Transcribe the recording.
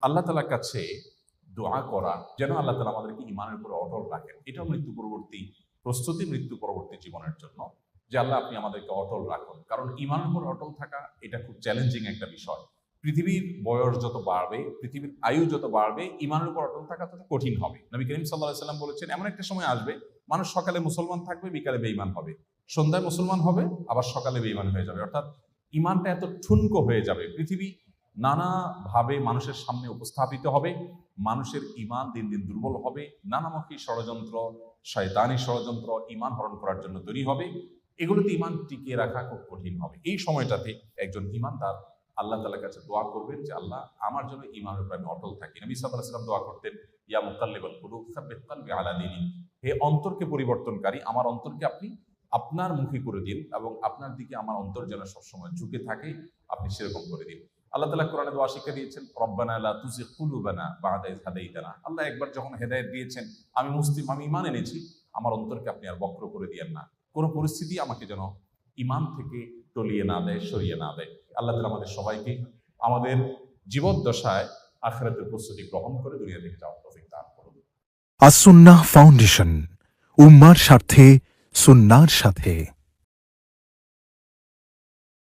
আল্লাহ তাআলার কাছে দোয়া করা যেন আল্লাহ তাআলা আমাদেরকে ঈমানের উপর অটল রাখেন। এটাও মৃত্যু পরবর্তী প্রস্তুতি, মৃত্যু পরবর্তী জীবনের জন্য, যে আল্লাহ আপনি আমাদেরকে অটল রাখুন। কারণ ঈমানের উপর অটল থাকা এটা খুব চ্যালেঞ্জিং একটা বিষয়। পৃথিবীর বয়স যত বাড়বে, পৃথিবীর আয়ু যত বাড়বে, ঈমানের উপর অটল থাকা তত কঠিন হবে। নবী করিম সাল্লাল্লাহু আলাইহি ওয়াসাল্লাম বলেছেন, এমন একটা সময় আসবে মানুষ সকালে মুসলমান থাকবে, বিকালে বেঈমান হবে, সন্ধ্যায় মুসলমান হবে, আবার সকালে বেঈমান হয়ে যাবে। অর্থাৎ ঈমানটা এত ঠুনকো হয়ে যাবে, পৃথিবী নানাভাবে মানুষের সামনে উপস্থাপিত হবে, মানুষের ঈমান দিন দিন দুর্বল হবে, নানামুখী ষড়যন্ত্র, শয়তানি ষড়যন্ত্র ঈমান হরণ করার জন্য তৈরি হবে। এগুলোতে ঈমান টিকিয়ে রাখা খুব কঠিন হবে। এই সময়টাতে একজন ঈমানদার আল্লাহ তাআলার কাছে দোয়া করবেন যে আল্লাহ আমার জন্য ঈমানের উপর আমি অটল থাকি। নবী সাল্লাল্লাহু আলাইহি ওয়াসাল্লাম দোয়া করতেন, ইয়া মুকাল্লিবাল কুলুব সাব্বিত কলবি আলা দীনিক, হে অন্তরকে পরিবর্তনকারী, আমার অন্তরকে আপনি আপনার মুখী করে দিন এবং আপনার দিকে আমার অন্তর যেন সবসময় ঝুঁকে থাকে, আপনি সেরকম করে দিন। আল্লাহ তাআলা কোরআনে দোয়া শিক্ষা দিয়েছেন, রব্বানা লা তুযিগ কুলুবানা বা'দা ইয হাদাইতানা। আল্লাহ একবার যখন হেদায়েত দিয়েছেন, আমি মুসলিম, আমি ঈমান এনেছি, আমার অন্তরকে আপনি আর বক্র করে দিয়েন না। কোন পরিস্থিতি আমাকে যেন ঈমান থেকে টলিয়ে না দেয়, সরিয়ে না দেয়। আল্লাহ তাআলা আমাদের সবাইকে আমাদের জীবদ্দশায় আখিরাতের প্রস্তুতি গ্রহণ করে দুনিয়া থেকে যাওয়ার তৌফিক দান করুন। আসুন্নাহ ফাউন্ডেশন, উম্মার স্বার্থে সুন্নাহর সাথে।